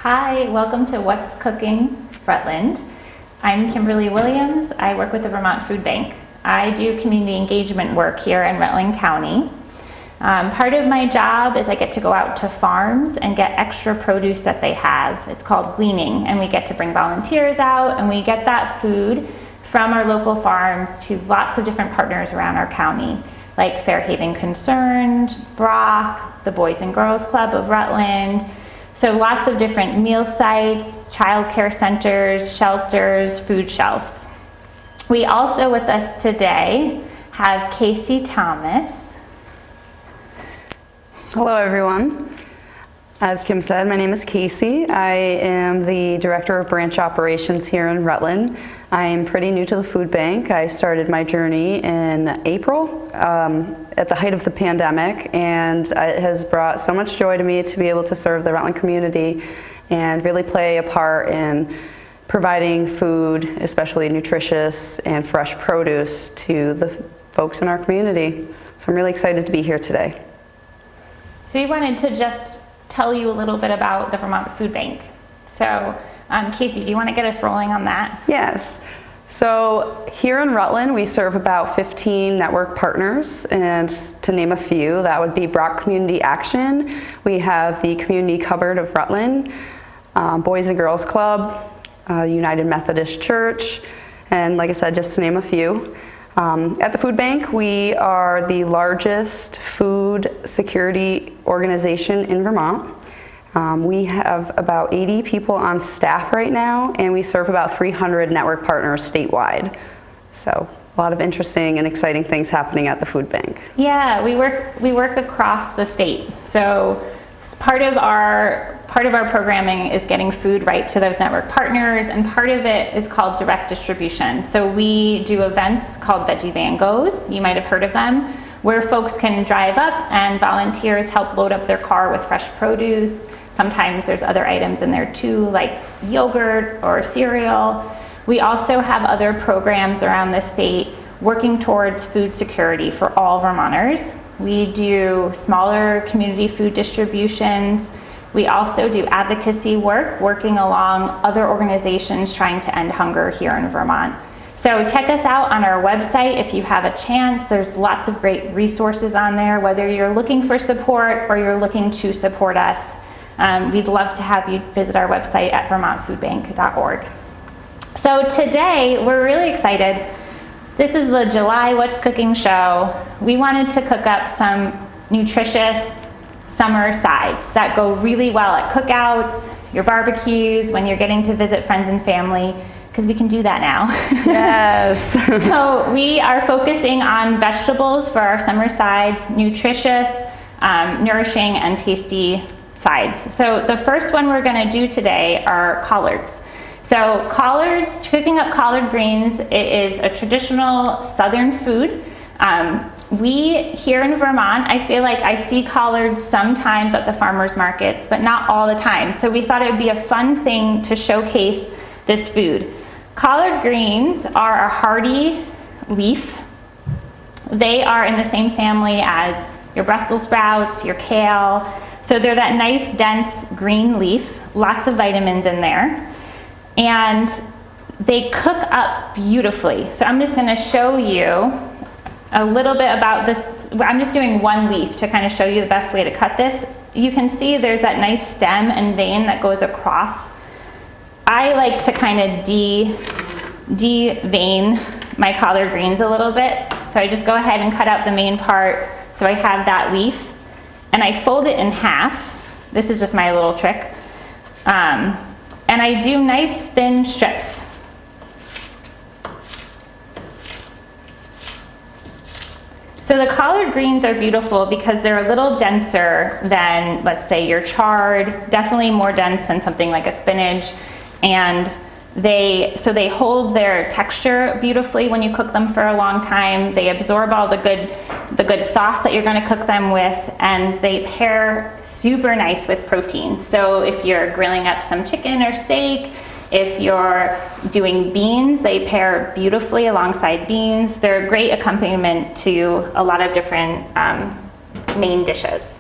Hi, welcome to What's Cooking Rutland. I'm Kimberly Williams. I work with the Vermont Food Bank. I do community engagement work here in Rutland County. Part of my job is I get to go out to farms and get extra produce that they have. It's called gleaning, and we get to bring volunteers out and we get that food from our local farms to lots of different partners around our county, like Fairhaven Concerned, Brock, the Boys and Girls Club of Rutland. So lots of different meal sites, child care centers, shelters, food shelves. We also with us today have Casey Thomas. Hello everyone. As Kim said, my name is Casey. I am the Director of Branch Operations here in Rutland. I am pretty new to the food bank. I started my journey in April at the height of the pandemic, and it has brought so much joy to me to be able to serve the Rutland community and really play a part in providing food, especially nutritious and fresh produce, to the folks in our community. So I'm really excited to be here today. So we wanted to just tell you a little bit about the Vermont Food Bank. So Casey, do you want to get us rolling on that? Yes. So here in Rutland, we serve about 15 network partners, and to name a few, that would be Brock Community Action. We have the Community Cupboard of Rutland, Boys and Girls Club, United Methodist Church, and like I said, just to name a few. At the food bank, we are the largest food security organization in Vermont. We have about 80 people on staff right now, and we serve about 300 network partners statewide. So a lot of interesting and exciting things happening at the food bank. Yeah, we work across the state. So part of our programming is getting food right to those network partners, and part of it is called direct distribution. So we do events called Veggie Van Goes. You might have heard of them, where folks can drive up and volunteers help load up their car with fresh produce. Sometimes there's other items in there too, like yogurt or cereal. We also have other programs around the state working towards food security for all Vermonters. We do smaller community food distributions. We also do advocacy work, working along other organizations trying to end hunger here in Vermont. So check us out on our website if you have a chance. There's lots of great resources on there, whether you're looking for support or you're looking to support us. We'd love to have you visit our website at vermontfoodbank.org. So today, we're really excited. This is the July What's Cooking show. We wanted to cook up some nutritious summer sides that go really well at cookouts, your barbecues, when you're getting to visit friends and family, because we can do that now. Yes. So we are focusing on vegetables for our summer sides, nutritious, nourishing, and tasty sides. So the first one we're going to do today are collards. So collards, cooking up collard greens, it is a traditional southern food. We here in Vermont, I feel like I see collards sometimes at the farmers markets, but not all the time. So we thought it would be a fun thing to showcase this food. Collard greens are a hardy leaf. They are in the same family as your Brussels sprouts, your kale. So they're that nice, dense green leaf, lots of vitamins in there. And they cook up beautifully. So I'm just gonna show you a little bit about this. I'm just doing one leaf to kind of show you the best way to cut this. You can see there's that nice stem and vein that goes across. I like to kind of de-vein my collard greens a little bit. So I just go ahead and cut out the main part so I have that leaf. And I fold it in half. This is just my little trick. And I do nice thin strips. So the collard greens are beautiful because they're a little denser than, let's say, your chard, definitely more dense than something like a spinach. And they hold their texture beautifully when you cook them for a long time. They absorb all the good sauce that you're going to cook them with, and they pair super nice with protein. So if you're grilling up some chicken or steak, if you're doing beans, they pair beautifully alongside beans. They're a great accompaniment to a lot of different main dishes.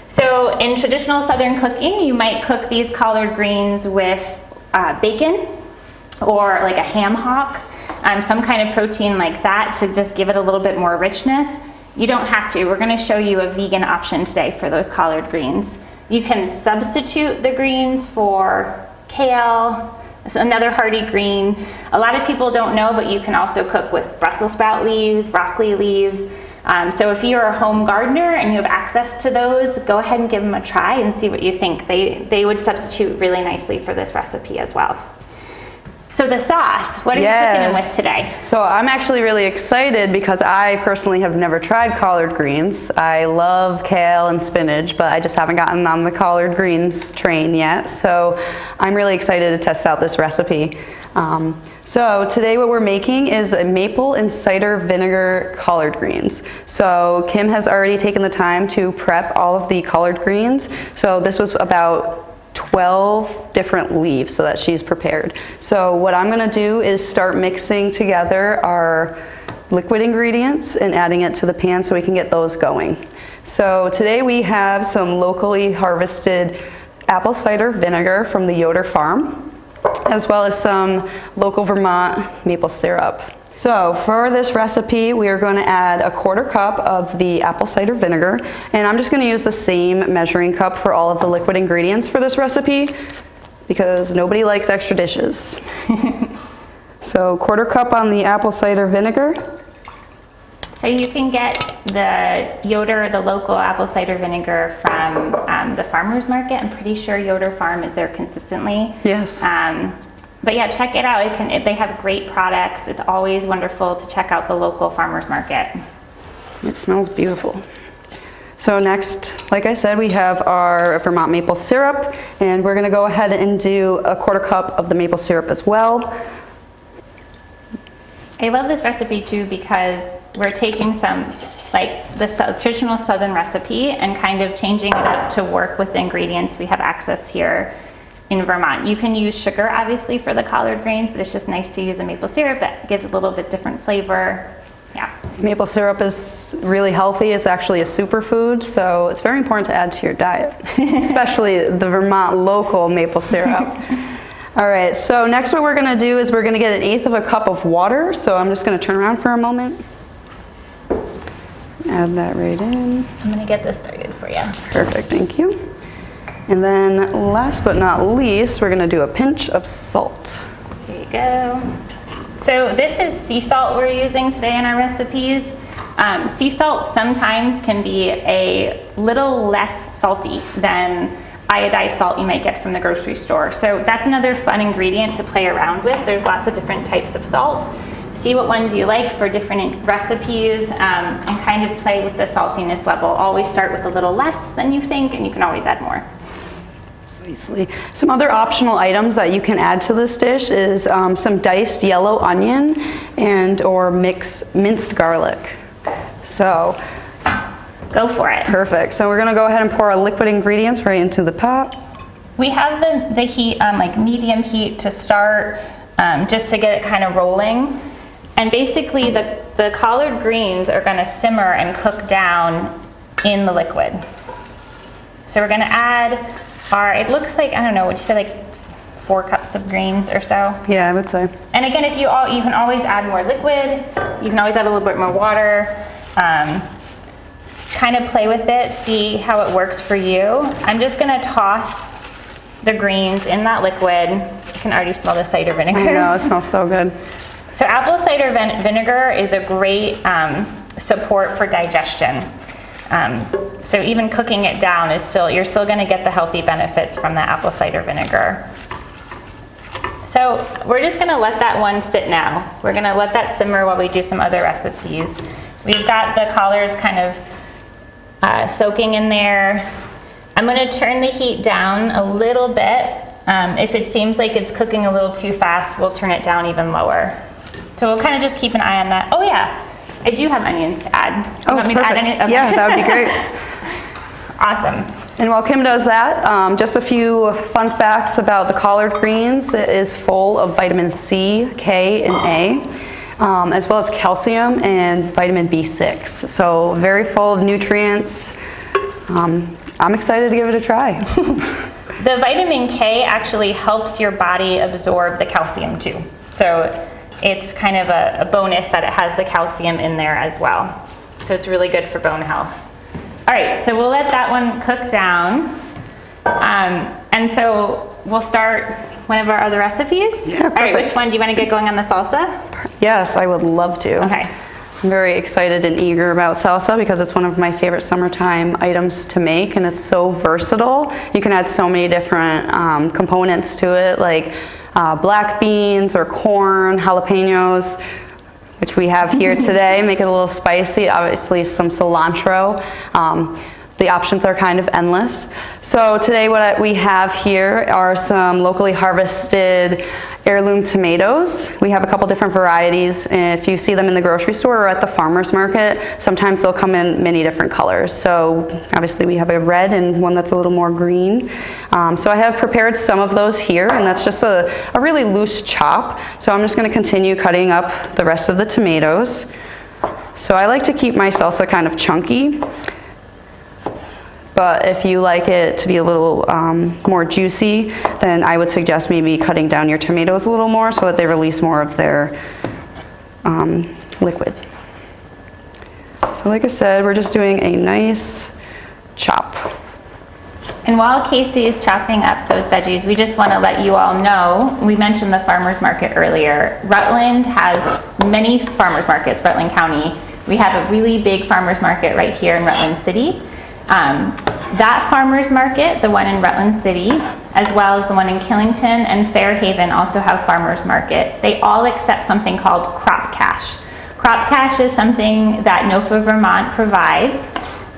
So in traditional Southern cooking, you might cook these collard greens with bacon or like a ham hock, some kind of protein like that to just give it a little bit more richness. You don't have to. We're going to show you a vegan option today for those collard greens. You can substitute the greens for kale, another hardy green. A lot of people don't know, but you can also cook with Brussels sprout leaves, broccoli leaves. So if you're a home gardener and you have access to those, go ahead and give them a try and see what you think. They would substitute really nicely for this recipe as well. So the sauce, what are you cooking them with today? So I'm actually really excited because I personally have never tried collard greens. I love kale and spinach, but I just haven't gotten on the collard greens train yet. So I'm really excited to test out this recipe. So today what we're making is a maple and cider vinegar collard greens. So Kim has already taken the time to prep all of the collard greens. So this was about 12 different leaves so that she's prepared. So what I'm going to do is start mixing together our liquid ingredients and adding it to the pan so we can get those going. So today we have some locally harvested apple cider vinegar from the Yoder farm, as well as some local Vermont maple syrup. So for this recipe, we are going to add a 1/4 cup of the apple cider vinegar, and I'm just going to use the same measuring cup for all of the liquid ingredients for this recipe because nobody likes extra dishes. So 1/4 cup on the apple cider vinegar. So you can get the Yoder, the local apple cider vinegar from the farmer's market. I'm pretty sure Yoder Farm is there consistently. Yes. But yeah, check it out. They have great products. It's always wonderful to check out the local farmer's market. It smells beautiful. So next, like I said, we have our Vermont maple syrup, and we're gonna go ahead and do a 1/4 cup of the maple syrup as well. I love this recipe too because we're taking some, like the traditional Southern recipe and kind of changing it up to work with the ingredients we have access here in Vermont. You can use sugar obviously for the collard greens, but it's just nice to use the maple syrup. It gives a little bit different flavor. Yeah. Maple syrup is really healthy. It's actually a superfood, so it's very important to add to your diet, especially the Vermont local maple syrup. All right, so next what we're gonna do is we're gonna get 1/8 of a cup of water. So I'm just gonna turn around for a moment. Add that right in. I'm gonna get this started for you. Perfect, thank you. And then last but not least, we're gonna do a pinch of salt. Here you go. So this is sea salt we're using today in our recipes. Sea salt sometimes can be a little less salty than iodized salt you might get from the grocery store. So that's another fun ingredient to play around with. There's lots of different types of salt. See what ones you like for different recipes and kind of play with the saltiness level. Always start with a little less than you think, and you can always add more. Some other optional items that you can add to this dish is some diced yellow onion and or minced garlic. So go for it. Perfect. So we're gonna go ahead and pour our liquid ingredients right into the pot. We have the heat on like medium heat to start, just to get it kind of rolling. And basically the collard greens are gonna simmer and cook down in the liquid. So we're gonna add it looks like, I don't know, would you say like 4 cups of greens or so? Yeah, I would say. And again, if you can always add more liquid, you can always add a little bit more water, kind of play with it, see how it works for you. I'm just gonna toss the greens in that liquid. You can already smell the cider vinegar. I know, it smells so good. So apple cider vinegar is a great support for digestion. So even cooking it down you're still gonna get the healthy benefits from the apple cider vinegar. So we're just gonna let that one sit now. We're gonna let that simmer while we do some other recipes. We've got the collards kind of soaking in there. I'm gonna turn the heat down a little bit. If it seems like it's cooking a little too fast, we'll turn it down even lower. So we'll kind of just keep an eye on that. Oh yeah, I do have onions to add. Oh, perfect. Okay. Yeah, that would be great. Awesome. And while Kim does that, just a few fun facts about the collard greens. It is full of vitamin C, K, and A, as well as calcium and vitamin B6. So very full of nutrients. I'm excited to give it a try. The vitamin K actually helps your body absorb the calcium too. So it's kind of a bonus that it has the calcium in there as well. So it's really good for bone health. All right, so we'll let that one cook down. And so we'll start one of our other recipes. Yeah, all right, which one? Do you want to get going on the salsa? Yes, I would love to. Okay. I'm very excited and eager about salsa because it's one of my favorite summertime items to make, and it's so versatile. You can add so many different components to it, like black beans or corn, jalapenos, which we have here today. Make it a little spicy, obviously some cilantro. The options are kind of endless. So today what we have here are some locally harvested heirloom tomatoes. We have a couple different varieties. If you see them in the grocery store or at the farmer's market, sometimes they'll come in many different colors. So obviously we have a red and one that's a little more green. So I have prepared some of those here, and that's just a really loose chop. So I'm just gonna continue cutting up the rest of the tomatoes. So I like to keep my salsa kind of chunky. But if you like it to be a little more juicy, then I would suggest maybe cutting down your tomatoes a little more so that they release more of their liquid. So like I said, we're just doing a nice chop. And while Casey is chopping up those veggies, we just want to let you all know, we mentioned the farmer's market earlier. Rutland has many farmer's markets, Rutland County. We have a really big farmer's market right here in Rutland City. That farmer's market, the one in Rutland City, as well as the one in Killington and Fairhaven also have farmer's market. They all accept something called crop cash. Crop cash is something that NOFA Vermont provides.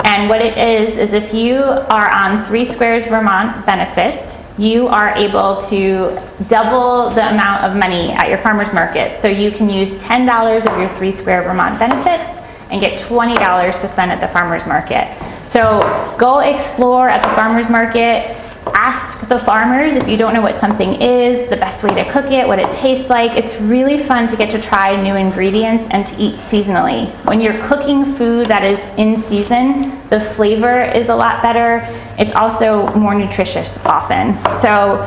And what it is if you are on 3 Squares Vermont benefits, you are able to double the amount of money at your farmer's market. So you can use $10 of your 3 Square Vermont benefits and get $20 to spend at the farmer's market. So go explore at the farmer's market, ask the farmers if you don't know what something is, the best way to cook it, what it tastes like. It's really fun to get to try new ingredients and to eat seasonally. When you're cooking food that is in season, the flavor is a lot better. It's also more nutritious often. So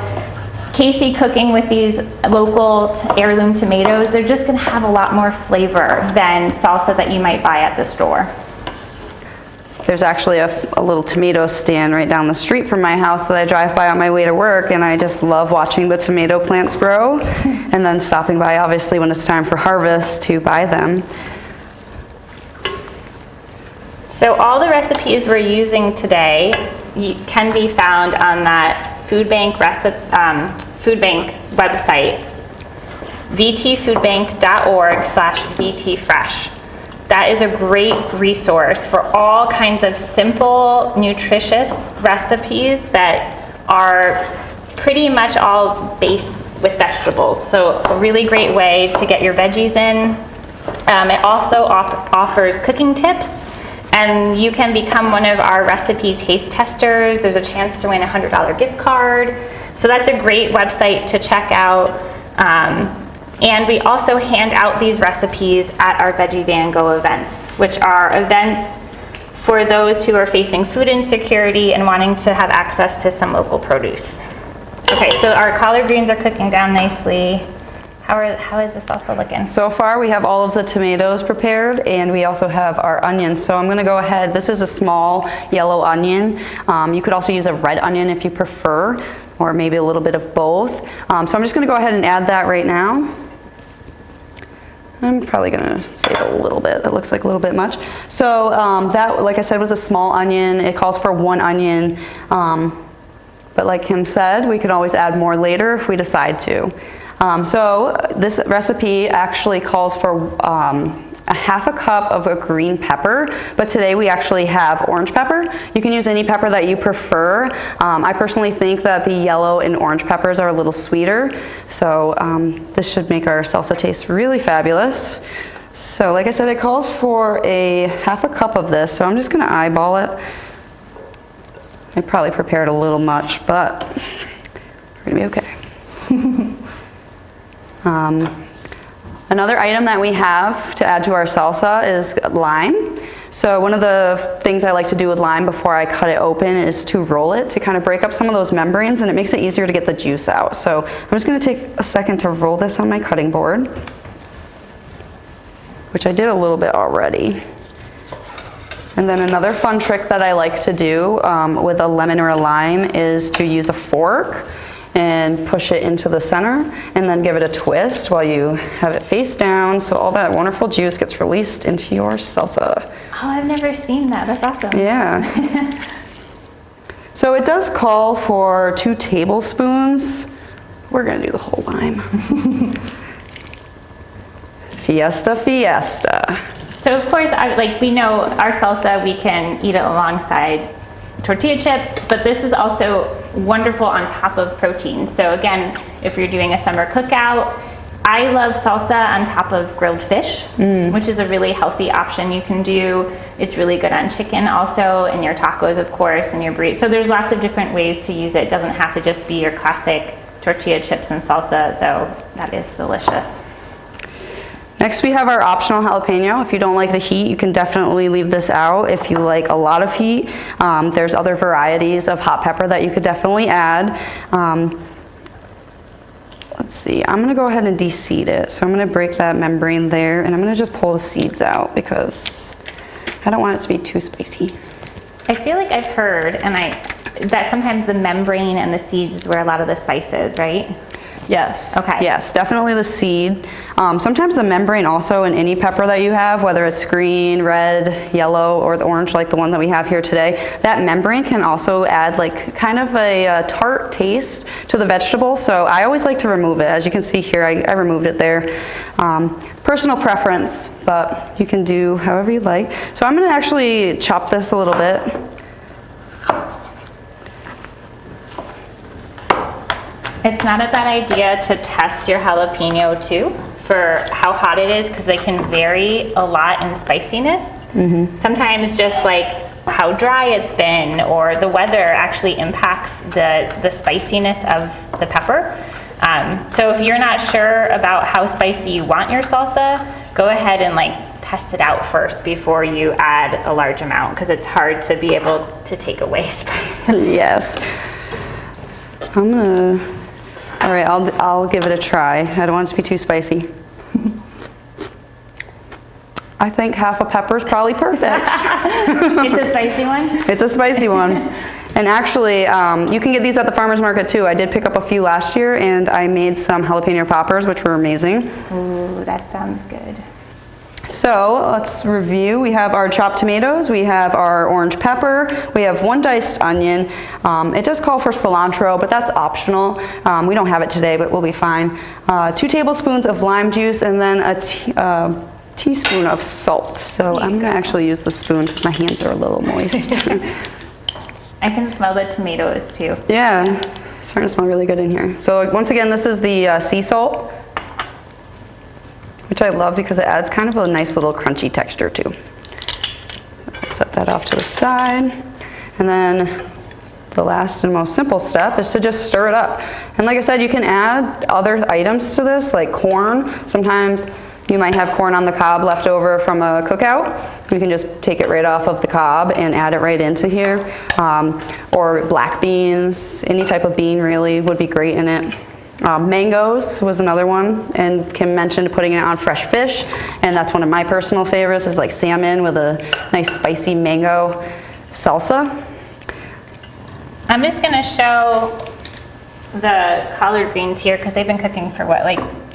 Casey cooking with these local heirloom tomatoes, they're just gonna have a lot more flavor than salsa that you might buy at the store. There's actually a little tomato stand right down the street from my house that I drive by on my way to work, and I just love watching the tomato plants grow and then stopping by obviously when it's time for harvest to buy them. So all the recipes we're using today can be found on that food bank website, vtfoodbank.org/vtfresh. That is a great resource for all kinds of simple, nutritious recipes that are pretty much all based with vegetables. So a really great way to get your veggies in. It also offers cooking tips, and you can become one of our recipe taste testers. There's a chance to win a $100 gift card. So that's a great website to check out. And we also hand out these recipes at our Veggie Van Go events, which are events for those who are facing food insecurity and wanting to have access to some local produce. Okay, so our collard greens are cooking down nicely. How is the salsa looking? So far we have all of the tomatoes prepared, and we also have our onions. So I'm gonna go ahead, this is a small yellow onion. You could also use a red onion if you prefer, or maybe a little bit of both. So I'm just gonna go ahead and add that right now. I'm probably gonna save a little bit. That looks like a little bit much. So that, like I said, was a small onion. It calls for 1 onion. But like Kim said, we can always add more later if we decide to. So this recipe actually calls for a half a cup of a green pepper, but today we actually have orange pepper. You can use any pepper that you prefer. I personally think that the yellow and orange peppers are a little sweeter, so this should make our salsa taste really fabulous. So like I said, it calls for a half a cup of this, so I'm just gonna eyeball it. I probably prepared a little much, but we're gonna be okay. Another item that we have to add to our salsa is lime. So one of the things I like to do with lime before I cut it open is to roll it to kind of break up some of those membranes, and it makes it easier to get the juice out. So I'm just going to take a second to roll this on my cutting board, which I did a little bit already. And then another fun trick that I like to do with a lemon or a lime is to use a fork and push it into the center and then give it a twist while you have it face down so all that wonderful juice gets released into your salsa. Oh, I've never seen that. That's awesome. Yeah. So it does call for 2 tablespoons. We're gonna do the whole lime. Fiesta, fiesta. So of course, we know our salsa, we can eat it alongside tortilla chips, but this is also wonderful on top of protein. So again, if you're doing a summer cookout, I love salsa on top of grilled fish, which is a really healthy option you can do. It's really good on chicken also, and your tacos, of course, and your burritos. So there's lots of different ways to use it. It doesn't have to just be your classic tortilla chips and salsa, though that is delicious. Next we have our optional jalapeno. If you don't like the heat, you can definitely leave this out. If you like a lot of heat, there's other varieties of hot pepper that you could definitely add. Let's see, I'm gonna go ahead and de-seed it. So I'm gonna break that membrane there, and I'm gonna just pull the seeds out because I don't want it to be too spicy. I feel like I've heard, that sometimes the membrane and the seeds is where a lot of the spice is, right? Yes. Okay. Yes, definitely the seed. Sometimes the membrane also in any pepper that you have, whether it's green, red, yellow, or the orange like the one that we have here today, that membrane can also add like kind of a tart taste to the vegetable. So I always like to remove it. As you can see here, I removed it there. Personal preference, but you can do however you like. So I'm gonna actually chop this a little bit. It's not a bad idea to test your jalapeno too for how hot it is, because they can vary a lot in spiciness. Sometimes just like how dry it's been or the weather actually impacts the spiciness of the pepper. So if you're not sure about how spicy you want your salsa, go ahead and test it out first before you add a large amount, because it's hard to be able to take away spice. Yes. All right, I'll give it a try. I don't want it to be too spicy. I think half a pepper is probably perfect. It's a spicy one? It's a spicy one. And actually, you can get these at the farmer's market too. I did pick up a few last year, and I made some jalapeno poppers, which were amazing. Ooh, that sounds good. So let's review. We have our chopped tomatoes, we have our orange pepper, we have 1 diced onion. It does call for cilantro, but that's optional. We don't have it today, but we'll be fine. 2 tablespoons of lime juice, and then a teaspoon of salt. So I'm gonna actually use the spoon because my hands are a little moist. I can smell the tomatoes too. Yeah, it's starting to smell really good in here. So once again, this is the sea salt, which I love because it adds kind of a nice little crunchy texture too. Set that off to the side. And then the last and most simple step is to just stir it up. And like I said, you can add other items to this, like corn. Sometimes you might have corn on the cob left over from a cookout. You can just take it right off of the cob and add it right into here. Or black beans, any type of bean really would be great in it. Mangoes was another one, and Kim mentioned putting it on fresh fish, and that's one of my personal favorites, is like salmon with a nice spicy mango salsa. I'm just gonna show the collard greens here because they've been cooking for what,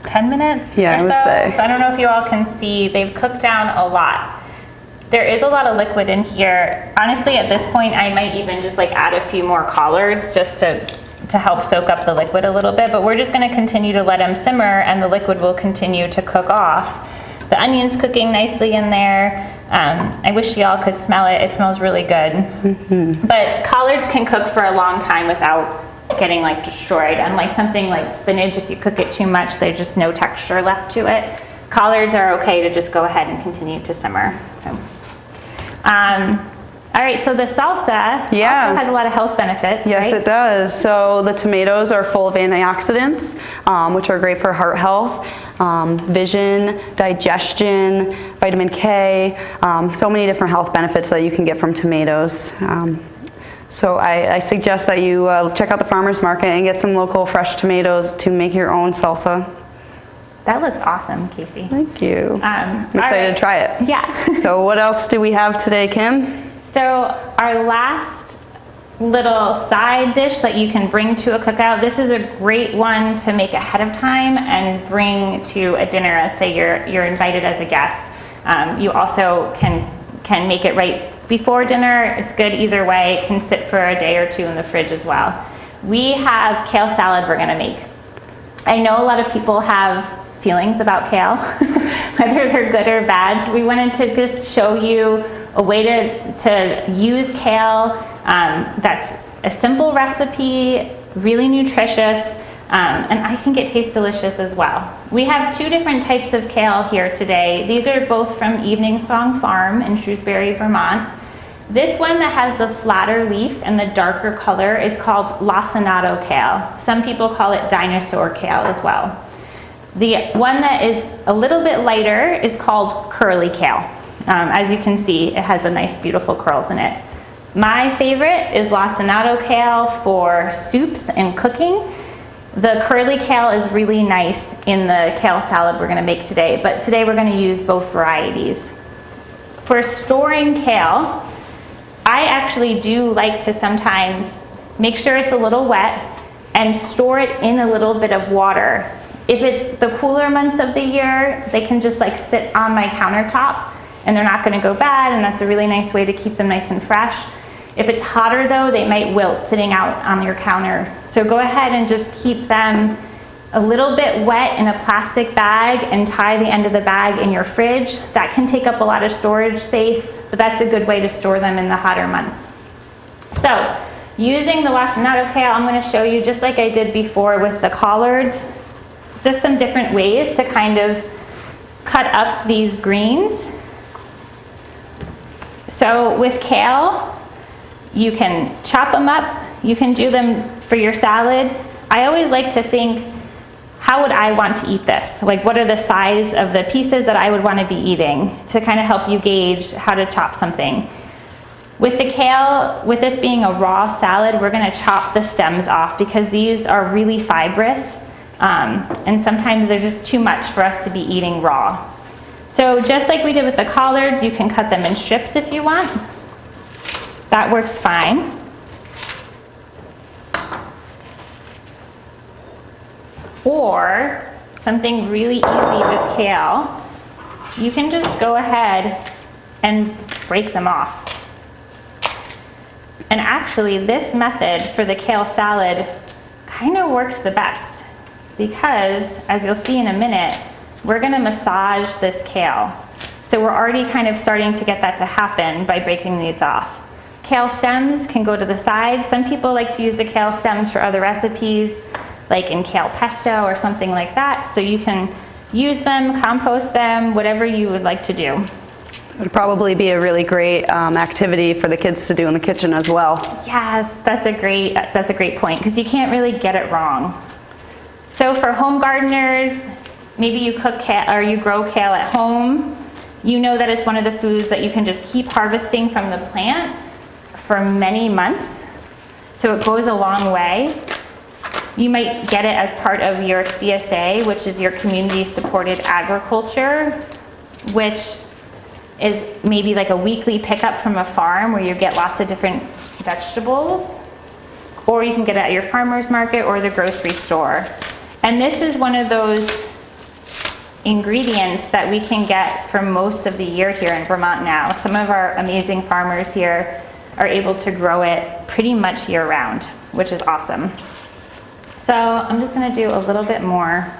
10 minutes Yeah, or I would so? say. So I don't know if you all can see, they've cooked down a lot. There is a lot of liquid in here. Honestly, at this point, I might even just add a few more collards just to help soak up the liquid a little bit, but we're just gonna continue to let them simmer and the liquid will continue to cook off. The onion's cooking nicely in there. I wish y'all could smell it. It smells really good. But collards can cook for a long time without getting destroyed. Unlike something like spinach, if you cook it too much, there's just no texture left to it. Collards are okay to just go ahead and continue to simmer. So, All right, so the salsa also has a lot of health benefits, Yes, right? it does. So the tomatoes are full of antioxidants, which are great for heart health, vision, digestion, vitamin K, so many different health benefits that you can get from tomatoes. So I suggest that you check out the farmer's market and get some local fresh tomatoes to make your own salsa. That looks awesome, Casey. Thank you. I'm excited to try it. Yeah. So what else do we have today, Kim? So our last little side dish that you can bring to a cookout, this is a great one to make ahead of time and bring to a dinner. Let's say you're invited as a guest. You also can make it right before dinner. It's good either way. It can sit for a day or two in the fridge as well. We have kale salad we're gonna make. I know a lot of people have feelings about kale, whether they're good or bad. So we wanted to just show you a way to use kale that's a simple recipe, really nutritious, and I think it tastes delicious as well. We have two different types of kale here today. These are both from Evening Song Farm in Shrewsbury, Vermont. This one that has the flatter leaf and the darker color is called lacinato kale. Some people call it dinosaur kale as well. The one that is a little bit lighter is called curly kale. As you can see, it has a nice, beautiful curls in it. My favorite is lacinato kale for soups and cooking. The curly kale is really nice in the kale salad we're gonna make today, but today we're gonna use both varieties. For storing kale, I actually do like to sometimes make sure it's a little wet and store it in a little bit of water. If it's the cooler months of the year, they can just like sit on my countertop and they're not gonna go bad, and that's a really nice way to keep them nice and fresh. If it's hotter though, they might wilt sitting out on your counter. So go ahead and just keep them a little bit wet in a plastic bag and tie the end of the bag in your fridge. That can take up a lot of storage space, but that's a good way to store them in the hotter months. So using the lacinato kale, I'm gonna show you, just like I did before with the collards, just some different ways to kind of cut up these greens. So with kale, you can chop them up, you can do them for your salad. I always like to think, how would I want to eat this? Like, what are the size of the pieces that I would want to be eating, to kind of help you gauge how to chop something. With the kale, with this being a raw salad, we're gonna chop the stems off because these are really fibrous, and sometimes they're just too much for us to be eating raw. So just like we did with the collards, you can cut them in strips if you want. That works fine. Or something really easy with kale, you can just go ahead and break them off. And actually, this method for the kale salad kind of works the best because, as you'll see in a minute, we're gonna massage this kale. So we're already kind of starting to get that to happen by breaking these off. Kale stems can go to the side. Some people like to use the kale stems for other recipes, like in kale pesto or something like that. So you can use them, compost them, whatever you would like to do. It would probably be a really great activity for the kids to do in the kitchen as well. Yes, that's a great point, because you can't really get it wrong. So for home gardeners, maybe you cook kale or you grow kale at home. You know that it's one of the foods that you can just keep harvesting from the plant for many months. So it goes a long way. You might get it as part of your CSA, which is your community supported agriculture, which is maybe like a weekly pickup from a farm where you get lots of different vegetables, or you can get it at your farmer's market or the grocery store. And this is one of those ingredients that we can get for most of the year here in Vermont now. Some of our amazing farmers here are able to grow it pretty much year round, which is awesome. So I'm just gonna do a little bit more.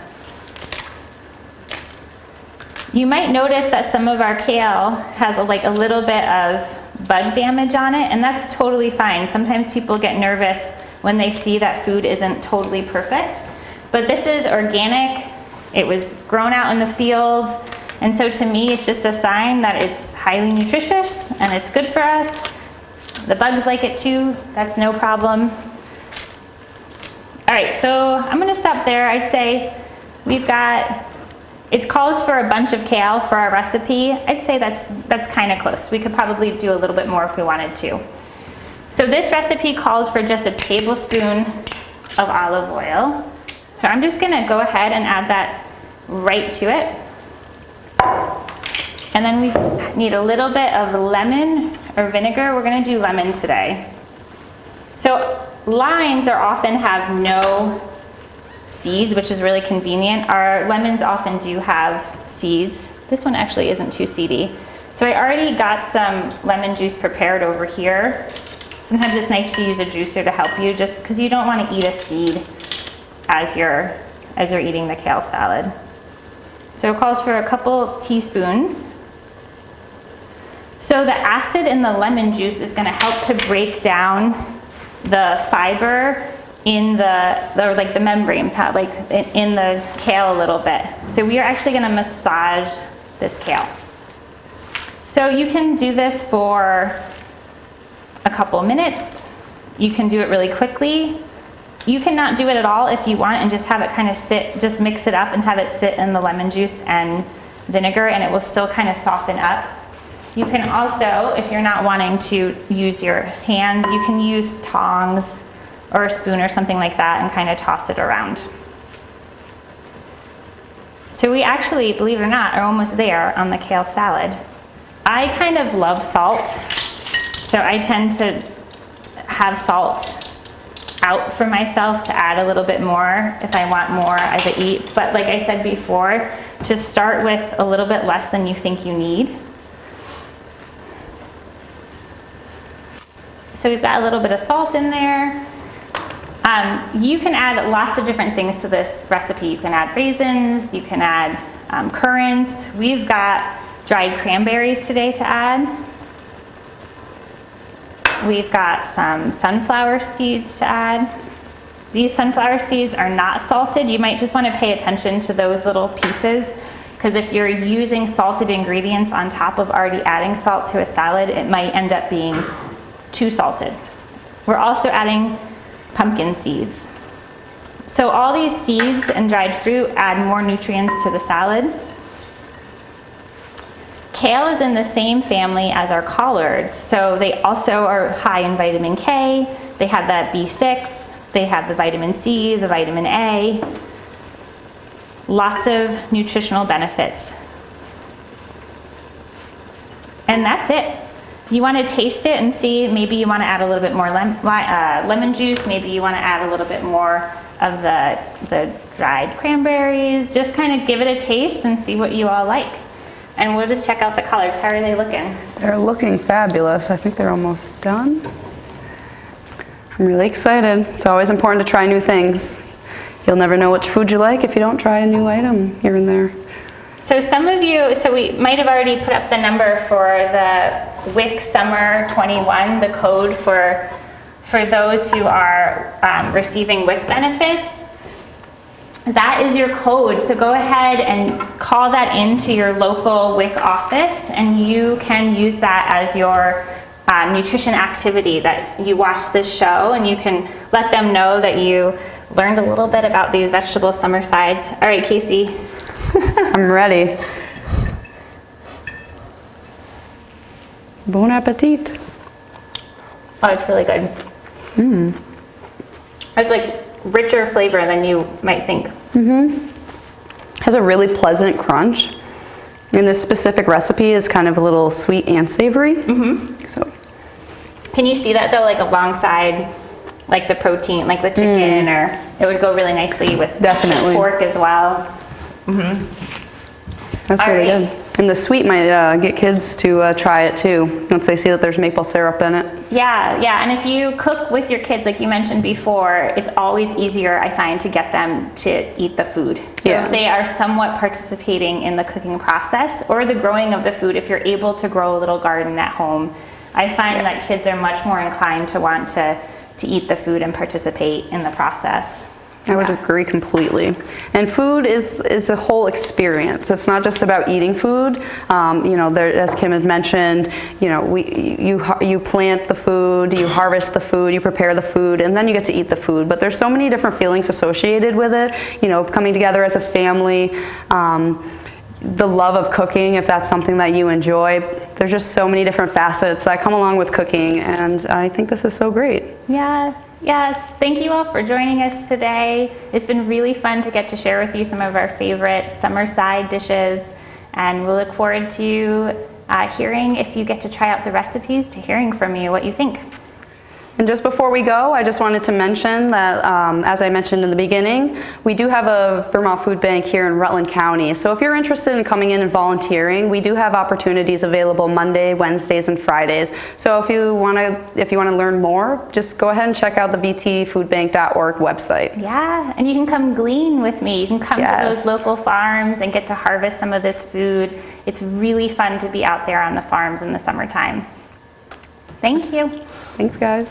You might notice that some of our kale has a little bit of bug damage on it, and that's totally fine. Sometimes people get nervous when they see that food isn't totally perfect, but this is organic. It was grown out in the field, and so to me it's just a sign that it's highly nutritious and it's good for us, The bugs like it too, that's no problem. All right, so I'm gonna stop there. I'd say it calls for a bunch of kale for our recipe. I'd say that's kind of close. We could probably do a little bit more if we wanted to. So this recipe calls for just a tablespoon of olive oil. So I'm just gonna go ahead and add that right to it. And then we need a little bit of lemon or vinegar. We're gonna do lemon today. So limes often have no seeds, which is really convenient. Our lemons often do have seeds. This one actually isn't too seedy. So I already got some lemon juice prepared over here. Sometimes it's nice to use a juicer to help you, just because you don't want to eat a seed as you're eating the kale salad. So it calls for a couple teaspoons. So the acid in the lemon juice is going to help to break down the fiber in the membranes, in the kale a little bit. So we are actually going to massage this kale. So you can do this for a couple minutes. You can do it really quickly. You cannot do it at all if you want and just have it kind of sit, just mix it up and have it sit in the lemon juice and vinegar, and it will still kind of soften up. You can also, if you're not wanting to use your hands, you can use tongs or a spoon or something like that and kind of toss it around. So we actually, believe it or not, are almost there on the kale salad. I kind of love salt, so I tend to have salt out for myself to add a little bit more if I want more as I eat. But like I said before, to start with a little bit less than you think you need. So we've got a little bit of salt in there. You can add lots of different things to this recipe. You can add raisins, you can add currants. We've got dried cranberries today to add. We've got some sunflower seeds to add. These sunflower seeds are not salted. You might just want to pay attention to those little pieces, because if you're using salted ingredients on top of already adding salt to a salad, it might end up being too salted. We're also adding pumpkin seeds. So all these seeds and dried fruit add more nutrients to the salad. Kale is in the same family as our collards, so they also are high in vitamin K. They have that B6, they have the vitamin C, the vitamin A. Lots of nutritional benefits. And that's it. You want to taste it and see, maybe you want to add a little bit more lemon juice, maybe you want to add a little bit more of the dried cranberries. Just kind of give it a taste and see what you all like. And we'll just check out the collards. How are they looking? They're looking fabulous. I think they're almost done. I'm really excited. It's always important to try new things. You'll never know which food you like if you don't try a new item here and there. So some of you, so we might have already put up the number for the WIC Summer 21, the code for those who are receiving WIC benefits. That is your code, so go ahead and call that into your local WIC office, and you can use that as your nutrition activity, that you watch this show, and you can let them know that you learned a little bit about these vegetable summer sides. All right, Casey. I'm ready. Bon appetit. Oh, it's really good. It's like richer flavor than you might think. Has a really pleasant crunch. And this specific recipe is kind of a little sweet and savory. So, can you see that though, like alongside like the protein, like the chicken, or it would go really nicely with Definitely. pork as well. That's All really right. good. And the sweet might get kids to try it too, once they see that there's maple syrup in it. Yeah, and if you cook with your kids, like you mentioned before, it's always easier, I find, to get them to eat the food. So if they are somewhat participating in the cooking process or the growing of the food, if you're able to grow a little garden at home, I find that kids are much more inclined to want to eat the food and participate in the process. I would agree completely. And food is a whole experience. It's not just about eating food. You know, as Kim had mentioned, you know, you plant the food, you harvest the food, you prepare the food, and then you get to eat the food. But there's so many different feelings associated with it. You know, coming together as a family, the love of cooking, if that's something that you enjoy. There's just so many different facets that come along with cooking, and I think this is so great. Yeah, thank you all for joining us today. It's been really fun to get to share with you some of our favorite summer side dishes, and we'll look forward to hearing, if you get to try out the recipes, to hearing from you what you think. And just before we go, I just wanted to mention that, as I mentioned in the beginning, we do have a Vermont Food Bank here in Rutland County. So if you're interested in coming in and volunteering, we do have opportunities available Monday, Wednesdays, and Fridays. So if you want to learn more, just go ahead and check out the vtfoodbank.org website. Yeah, and you can come glean with me. You can come to those local farms and get to harvest some of this food. It's really fun to be out there on the farms in the summertime. Thank you. Thanks, guys.